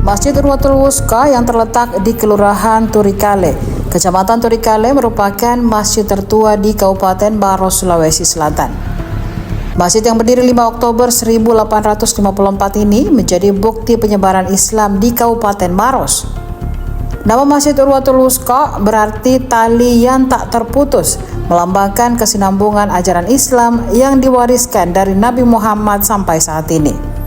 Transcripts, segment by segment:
Masjid Urwatul Wusqa yang terletak di Kelurahan Turikale, Kecamatan Turikale merupakan masjid tertua di Kabupaten Maros, Sulawesi Selatan. Masjid yang berdiri 5 Oktober 1854 ini menjadi bukti penyebaran Islam di Kabupaten Maros. Nama Masjid Urwatul Wusqa berarti tali yang tak terputus, melambangkan kesinambungan ajaran Islam yang diwariskan dari Nabi Muhammad sampai saat ini.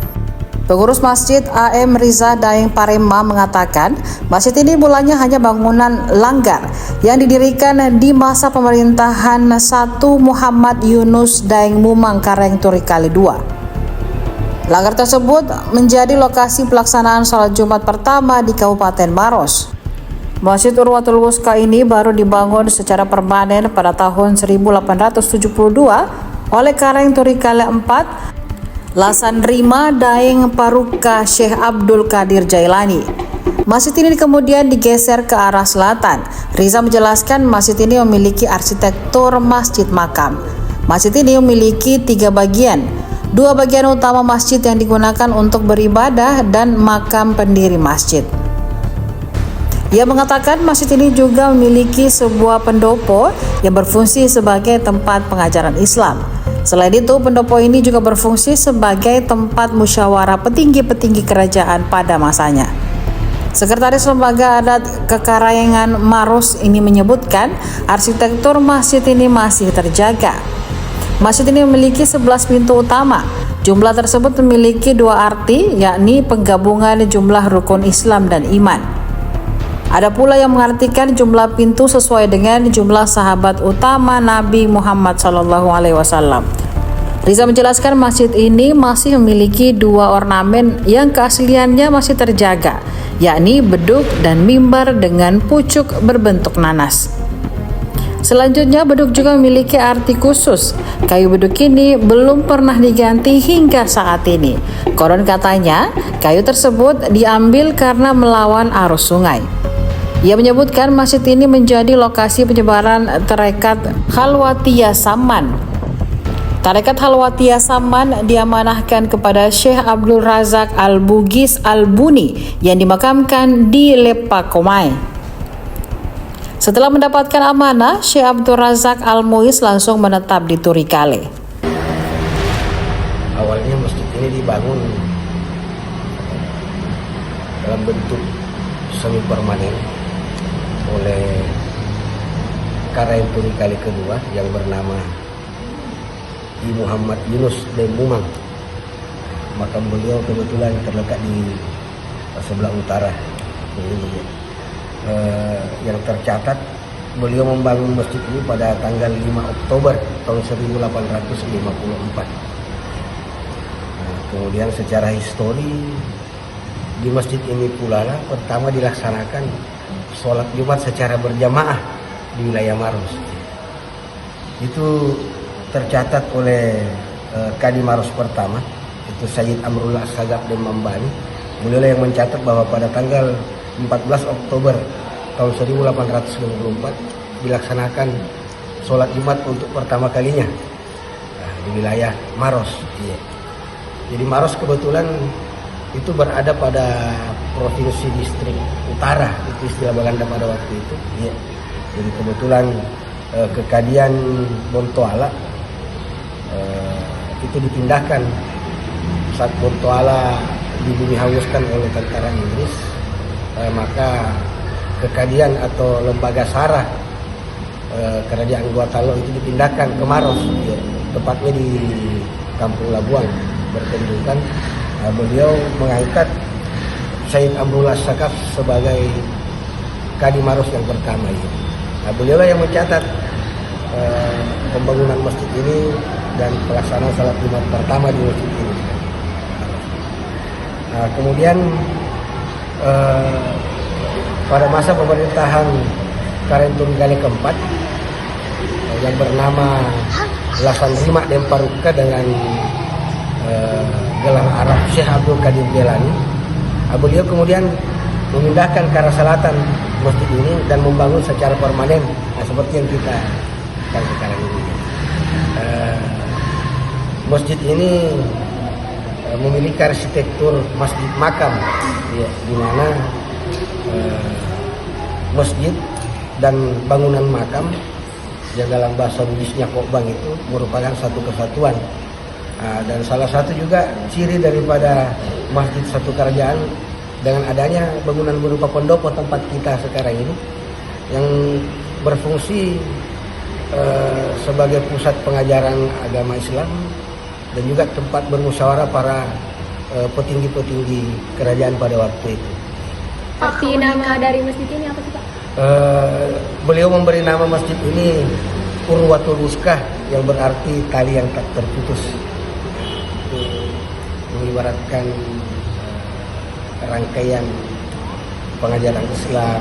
Pengurus Masjid A.M. Riza Daeng Parema mengatakan, masjid ini mulanya hanya bangunan langgar yang didirikan di masa pemerintahan 1 Muhammad Yunus Daeng Mumang Kareng Turikale II. Langgar tersebut menjadi lokasi pelaksanaan sholat Jumat pertama di Kabupaten Maros. Masjid Urwatul Wusqa ini baru dibangun secara permanen pada tahun 1872 oleh Kareng Turikale IV, Lasan Rima Daeng Paruka Syekh Abdul Qadir Jailani. Masjid ini kemudian digeser ke arah selatan. Riza menjelaskan masjid ini memiliki arsitektur masjid makam. Masjid ini memiliki 3 bagian. 2 bagian utama masjid yang digunakan untuk beribadah dan makam pendiri masjid. Ia mengatakan masjid ini juga memiliki sebuah pendopo yang berfungsi sebagai tempat pengajaran Islam. Selain itu, pendopo ini juga berfungsi sebagai tempat musyawarah petinggi-petinggi kerajaan pada masanya. Sekretaris Lembaga Adat Kekarayangan Maros ini menyebutkan arsitektur masjid ini masih terjaga. Masjid ini memiliki 11 pintu utama. Jumlah tersebut memiliki 2 arti, yakni penggabungan jumlah rukun Islam dan iman. Ada pula yang mengartikan jumlah pintu sesuai dengan jumlah sahabat utama Nabi Muhammad SAW. Riza menjelaskan masjid ini masih memiliki 2 ornamen yang keasliannya masih terjaga, yakni beduk dan mimbar dengan pucuk berbentuk nanas. Selanjutnya, beduk juga memiliki arti khusus. Kayu beduk ini belum pernah diganti hingga saat ini. Konon katanya, kayu tersebut diambil karena melawan arus sungai. Ia menyebutkan masjid ini menjadi lokasi penyebaran tarekat Khalwatiyah Saman. Tarekat Khalwatiyah Saman diamanahkan kepada Syekh Abdul Razak Al-Bugis Al-Buni yang dimakamkan di Lepakomai. Setelah mendapatkan amanah, Syekh Abdul Razak Al-Muis langsung menetap di Turikale. Awalnya masjid ini dibangun dalam bentuk semi permanen oleh Kareng Turikale kedua yang bernama I Muhammad Yunus Daeng Mumang. Makam beliau kebetulan terletak di sebelah utara. Yang tercatat beliau membangun masjid ini pada tanggal 5 Oktober tahun 1854. Kemudian secara histori di masjid ini pula lah pertama dilaksanakan sholat Jumat secara berjamaah di wilayah Maros. Itu tercatat oleh Kadi Maros pertama, itu Sayyid Amrul Sagaf dan Mambani. Beliau yang mencatat bahwa pada tanggal 14 Oktober tahun 1854 dilaksanakan sholat Jumat untuk pertama kalinya di wilayah Maros. Jadi Maros kebetulan itu berada pada provinsi distrik utara, itu istilah Belanda pada waktu itu. Jadi kebetulan kekadian Bontoala itu dipindahkan saat Bontoala dibumi hanguskan oleh tentara Inggris, maka kekadian atau lembaga sarah kerajaan Guatalo itu dipindahkan ke Maros, tepatnya di Kampung Labuan berkedudukan. Beliau mengangkat Sayyid Amrul Sagaf sebagai Kadi Maros yang pertama. Beliau yang mencatat pembangunan masjid ini dan pelaksanaan salat Jumat pertama di masjid ini. Kemudian pada masa pemerintahan Kareng Turikale keempat yang bernama Lasan Rima Daeng Paruka dengan gelar Arab Syekh Abdul Qadir Jailani, beliau kemudian memindahkan ke arah selatan masjid ini dan membangun secara permanen, seperti yang kita lihat sekarang ini. Masjid ini memiliki arsitektur masjid makam ya, di mana masjid dan bangunan makam yang dalam bahasa Buddhisnya Kokbang itu merupakan satu kesatuan. Dan salah satu juga ciri daripada masjid satu kerajaan dengan adanya bangunan berupa pendopo tempat kita sekarang ini yang berfungsi sebagai pusat pengajaran agama Islam dan juga tempat bermusyawarah para petinggi-petinggi kerajaan pada waktu itu. Arti nama dari masjid ini apa sih Pak? Beliau memberi nama masjid ini Urwatul Wuskah, yang berarti tali yang tak terputus. Itu mengibaratkan rangkaian pengajaran Islam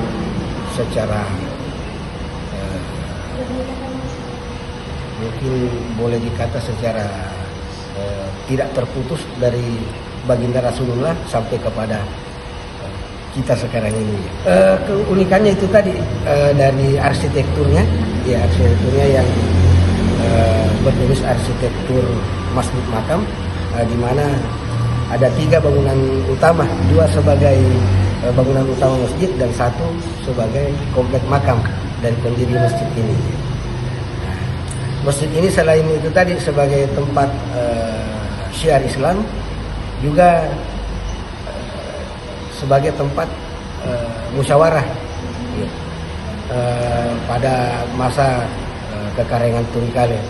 secara mungkin boleh dikata secara tidak terputus dari baginda Rasulullah sampai kepada kita sekarang ini. Keunikannya itu tadi dari arsitekturnya, ya arsitekturnya yang berjenis arsitektur masjid makam, di mana ada 3 bangunan utama, 2 sebagai bangunan utama masjid dan 1 sebagai komplek makam dari pendiri masjid ini. Masjid ini selain itu tadi sebagai tempat syiar Islam, juga sebagai tempat musyawarah pada masa kekarengan Turikale.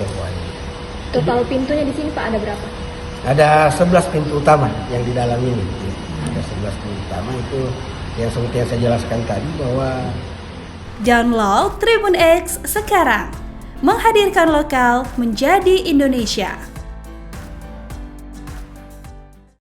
Total pintunya di sini Pak ada berapa? Ada 11 pintu utama yang di dalam ini. Ada 11 pintu utama itu yang seperti yang saya jelaskan tadi bahwa Download Tribun X sekarang, menghadirkan lokal menjadi Indonesia.